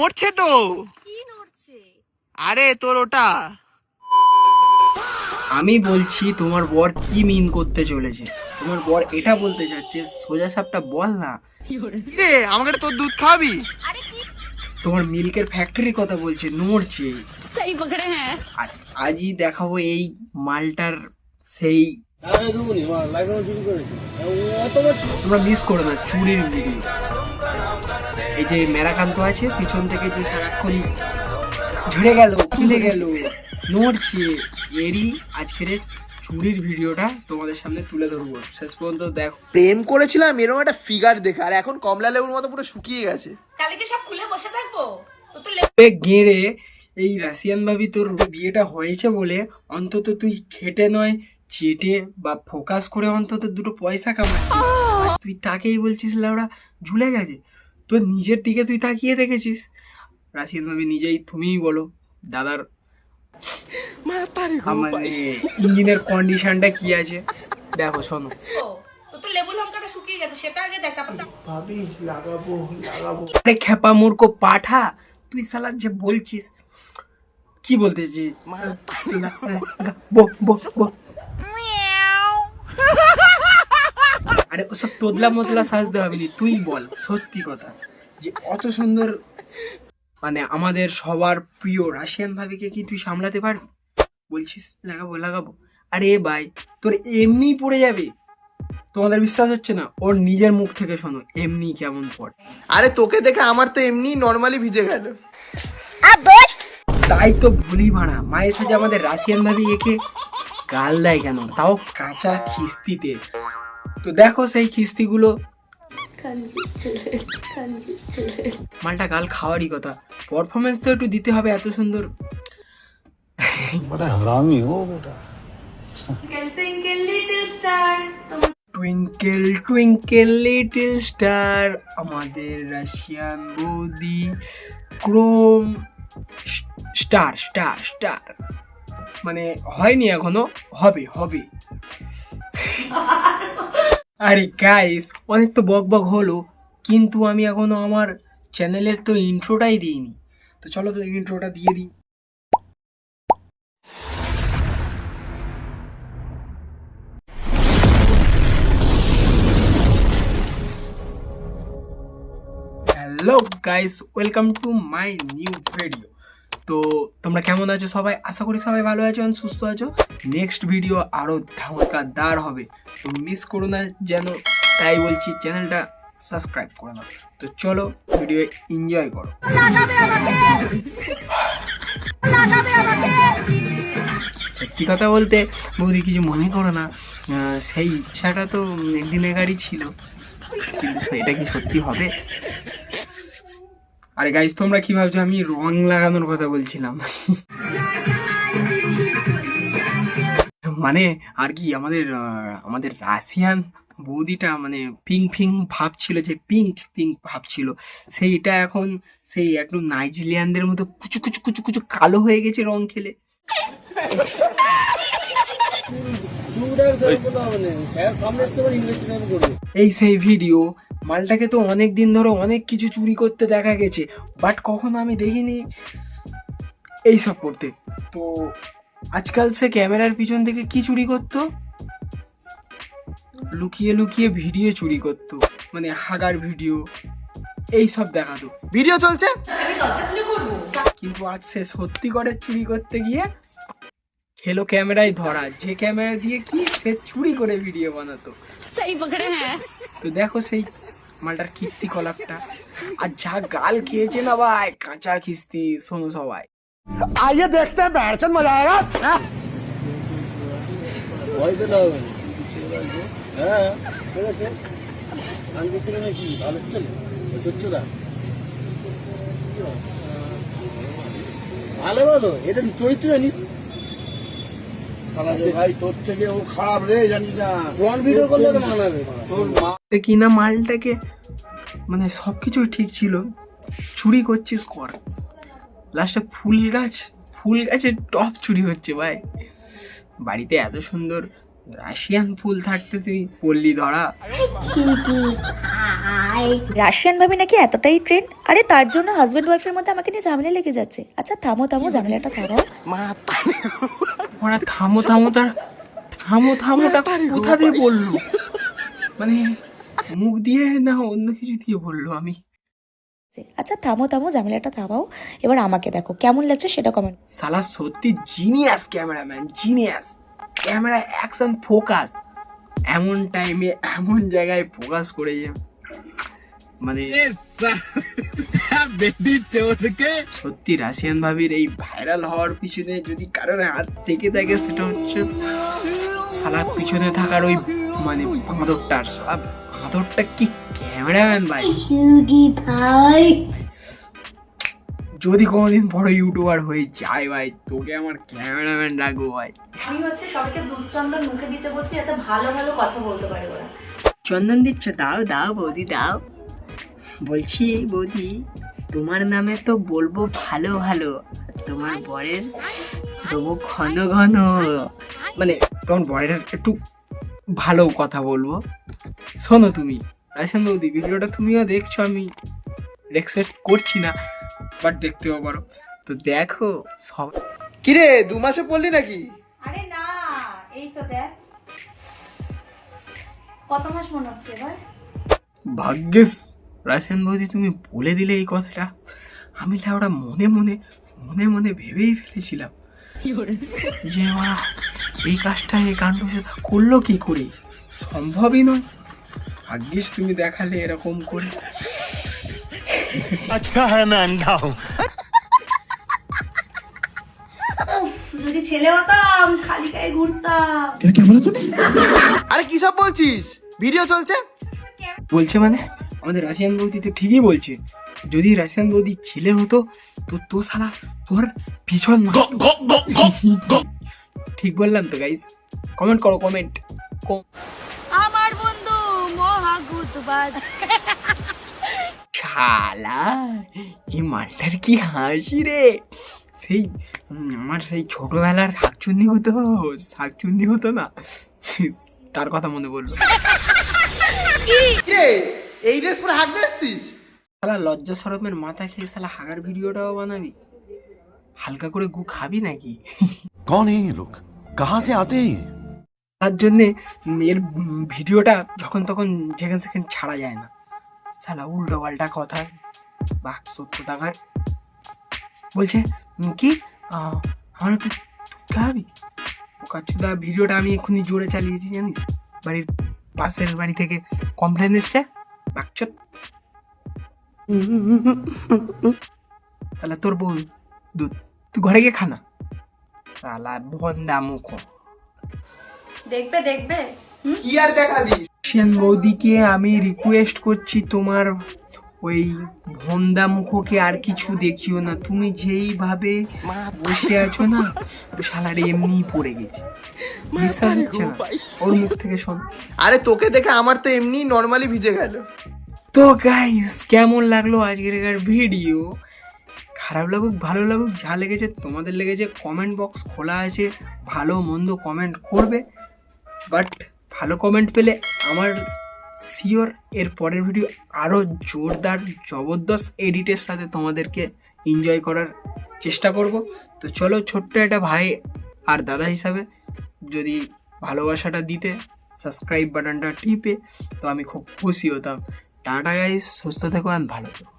নড়ছে তো। কি নড়ছে? আরে তোর ওটা। আমি বলছি তোমার বর কি মিন করতে চলেছে। তোমার বর এটা বলতে চাচ্ছে সোজা সাপটা বল না। রে আমাকে তোর দুধ খাওয়াবি? আরে কি তোমার মিল্কের ফ্যাক্টরির কথা বলছে, নড়ছে। সহি পকড়ে হ্যাঁ। আর আজই দেখাবো এই মালটার সেই, তোমরা মিস করো না চুরির ভিডিও। এই যে মেরাকান্ত আছে পিছন থেকে যে সারাক্ষণ ঝরে গেল খুলে গেল নড়ছে, এরই আজকের চুরির ভিডিওটা তোমাদের সামনে তুলে ধরবো। শেষ পর্যন্ত দেখো। প্রেম করেছিলাম এরকম একটা ফিগার দেখে, আর এখন কমলা লেবুর মতো পুরো শুকিয়ে গেছে। কালকে সব খুলে বসে থাকবো তো তো গেড়ে এই রাশিয়ান ভাবি তোর বিয়েটা হয়েছে বলে অন্তত তুই খেটে নয় চেটে বা ফোকাস করে অন্তত দুটো পয়সা কামাচ্ছিস, আর তুই তাকেই বলছিস লাউড়া ঝুলে গেছে। তোর নিজের দিকে তুই তাকিয়ে দেখেছিস? রাশিয়ান ভাবি নিজেই তুমিই বলো দাদার মানে ইঞ্জিনের কন্ডিশনটা কি আছে দেখো, শোনো। তো তো লেবু লঙ্কাটা শুকিয়ে গেছে, সেটা আগে দেখ তারপর ভাবি লাগাবো। আরে খেপা মূর্খ পাঠা, তুই শালা যে বলছিস কি বলতেছিস? আরে ওসব তোদলা মতলা সাজতে হবে না, তুই বল সত্যি কথা যে অত সুন্দর মানে আমাদের সবার প্রিয় রাশিয়ান ভাবিকে কি তুই সামলাতে পারবি? বলছিস লাগাবো। আরে ভাই তোর এমনি পড়ে যাবে। তোমাদের বিশ্বাস হচ্ছে না? ওর নিজের মুখ থেকে শোনো এমনি কেমন পড়ে। আরে তোকে দেখে আমার তো এমনি নর্মালি ভিজে গেল। তাই তো ভুলি ভাড়া মায়ের সাথে আমাদের রাশিয়ান ভাবি একে গাল দেয় কেন, তাও কাঁচা খিস্তিতে। তো দেখো সেই খিস্তিগুলো, মালটা গাল খাওয়ারই কথা, পারফরমেন্স তো একটু দিতে হবে এত সুন্দর। बड़ा हरामी हो बेटा। টুইঙ্কেল টুইঙ্কেল লিটল স্টার, আমাদের রাশিয়ান বৌদি ক্রোম স্টার স্টার স্টার, মানে হয়নি এখনো, হবে। আরে গাইস অনেক তো বক হলো, কিন্তু আমি এখনো আমার চ্যানেলের তো ইন্ট্রোটাই দিইনি। তো চলো তো ইন্ট্রোটা দিয়ে দিই। Hello guys, welcome to my new video. তো তোমরা কেমন আছো সবাই? আশা করি সবাই ভালো আছো, সুস্থ আছো। নেক্সট ভিডিও আরও ধামাকাদার হবে, তো মিস করো না যেন, তাই বলছি চ্যানেলটা সাবস্ক্রাইব করে নাও। তো চলো ভিডিও এনজয় করো। সত্যি কথা বলতে বৌদি কিছু মনে করো না, সেই ইচ্ছাটা তো একদিনেরই ছিল, কিন্তু এটা কি সত্যি হবে? আরে গাইস তোমরা কি ভাবছো আমি রং লাগানোর কথা বলছিলাম? মানে আর কি আমাদের রাশিয়ান বৌদিটা মানে পিঙ্ক ভাবছিল, যে পিঙ্ক ভাবছিল, সেইটা এখন সেই একটু নাইজেরিয়ানদের মতো কুচু কালো হয়ে গেছে রং খেলে। এই সেই ভিডিও। মালটাকে তো অনেক দিন ধরে অনেক কিছু চুরি করতে দেখা গেছে, বাট কখনো আমি দেখিনি এইসব করতে। তো আজকাল সে ক্যামেরার পিছন থেকে কি চুরি করতো? লুকিয়ে ভিডিও চুরি করতো, মানে হাগার ভিডিও এইসব দেখাতো। ভিডিও চলছে কিন্তু আজ সে সত্যি করে চুরি করতে গিয়ে খেলো ক্যামেরায় ধরা, যে ক্যামেরা দিয়ে কি সে চুরি করে ভিডিও বানাতো। সহি পকড়ে হ্যাঁ। তো দেখো সেই মালটার কীর্তিকলাপটা, আর যা গাল খেয়েছে না ভাই, কাঁচা খিস্তি। শোনো সবাই, आइए देखते हैं बैठचंद मजा आएगा। ভালো এটা চরিত্র জানিস ভাই তোর থেকে ও খারাপ রে, জানিস না? রন ভিডিও করলে তো মানাবে। তোর মা কিনা মালটাকে মানে সবকিছু ঠিক ছিল, চুরি করছিস কর, লাস্টে ফুল গাছের টপ চুরি হচ্ছে ভাই। বাড়িতে এত সুন্দর রাশিয়ান ফুল থাকতে তুই পল্লী ধরা। রাশিয়ান ভাবি নাকি এতটাই ট্রেন্ড, আরে তার জন্য হাজবেন্ড ওয়াইফের মধ্যে আমাকে নিয়ে ঝামেলা লেগে যাচ্ছে। আচ্ছা থামো থামো, ঝামেলাটা থামাও। ওরা থামো থামো তার থামো থামোটা কোথা দিয়ে বললো, মানে মুখ দিয়ে না অন্য কিছু দিয়ে বললো? আমি আচ্ছা থামো থামো, ঝামেলাটা থামাও। এবার আমাকে দেখো কেমন লাগছে সেটা কমেন্ট। সালা সত্যি genius cameraman, genius. Camera action focus, এমন টাইমে এমন জায়গায় ফোকাস করে যে মানে সত্যি রাশিয়ান ভাবির এই ভাইরাল হওয়ার পিছনে যদি কারোর হাত থেকে থাকে সেটা হচ্ছে সালার পিছনে থাকার ওই মানে বাঁদরটার। সালা বাঁদরটা কি ক্যামেরাম্যান ভাই! যদি কোনোদিন বড় ইউটিউবার হয়ে যায় ভাই, তোকে আমার ক্যামেরাম্যান রাখবো ভাই। আমি হচ্ছে সবাইকে দুধ চন্দন মুখে দিতে বলছি যাতে ভালো ভালো কথা বলতে পারে ওরা। চন্দন দিচ্ছ? দাও দাও বৌদি দাও। বলছি বৌদি, তোমার নামে তো বলবো ভালো ভালো, তোমার বরের দেবো ঘন ঘন, মানে তোমার বরের একটু ভালো কথা বলবো। শোনো তুমি রাশিয়ান বৌদি, ভিডিওটা তুমিও দেখছো, আমি এক্সপেক্ট করছি না, বাট দেখতেও পারো। তো দেখো সব। কিরে 2 মাসে পড়লি নাকি? আরে না, এই তো দেখ কত মাস মনে হচ্ছে এবার। ভাগ্যিস রাশিয়ান বৌদি তুমি বলে দিলে এই কথাটা, আমি ওটা মনে মনে মনে মনে ভেবেই ফেলেছিলাম যে মা এই কাজটা এই কাণ্ড সেটা করলো কি করে, সম্ভবই নয়। ভাগ্যিস তুমি দেখালে এরকম করে। अच्छा है मैं अंधा हूँ। যদি ছেলে হতাম খালি গায়ে ঘুরতাম। আরে কি সব বলছিস? ভিডিও চলছে। বলছে মানে আমাদের রাশিয়ান বৌদি তো ঠিকই বলছে, যদি রাশিয়ান বৌদি ছেলে হতো তো তো সালা তোর পিছন ঠিক বললাম তো গাইস? কমেন্ট করো, কমেন্ট। আমার বন্ধু মহাগুতবাজ। শালা এই মালটার কি হাসি রে! সেই আমার সেই ছোটবেলার শাকচুন্নি হতো না, তার কথা মনে পড়লো। কিরে এই ড্রেস পরে হাঁটতে এসছিস? শালা লজ্জা শরমের মাথা খেয়ে শালা হাগার ভিডিওটাও বানাবি? হালকা করে গু খাবি নাকি? कौन है ये लोग, कहाँ से आते हैं ये? তার জন্যে এর ভিডিওটা যখন তখন যেখানে সেখানে ছাড়া যায় না। শালা উল্টো পাল্টা কথা, বাক 70 টাকার বলছে কি আমার একটু খাবি কাচুদা। ভিডিওটা আমি এক্ষুনি জোরে চালিয়েছি জানিস, বাড়ির পাশের বাড়ি থেকে কমপ্লেন এসছে বাকচত। তাহলে তোর বউ দুধ, তুই ঘরে গিয়ে খানা। শালা ভন্দা মুখ। দেখবে দেখবে কি আর দেখাবি? রাশিয়ান বৌদিকে আমি রিকোয়েস্ট করছি, তোমার ওই ভন্দা মুখকে আর কিছু দেখিও না। তুমি যেইভাবে বসে আছো না, ও শালারে এমনি পড়ে গেছে, বিশ্বাস হচ্ছে না? ওর মুখ থেকে শোন। আরে তোকে দেখে আমার তো এমনি নরমালি ভিজে গেল। তো গাইস কেমন লাগলো আজকের ভিডিও? খারাপ লাগুক ভালো লাগুক যা লেগেছে তোমাদের লেগেছে, কমেন্ট বক্স খোলা আছে, ভালো মন্দ কমেন্ট করবে। বাট ভালো কমেন্ট পেলে আমার শিওর এর পরের ভিডিও আরও জোরদার জবরদস্ত এডিটের সাথে তোমাদেরকে এনজয় করার চেষ্টা করব। তো চলো, ছোট্ট একটা ভাই আর দাদা হিসাবে যদি ভালোবাসাটা দিতে সাবস্ক্রাইব বাটনটা টিপে, তো আমি খুব খুশি হতাম। টাটা গাইস, সুস্থ থেকো আর ভালো থেকো।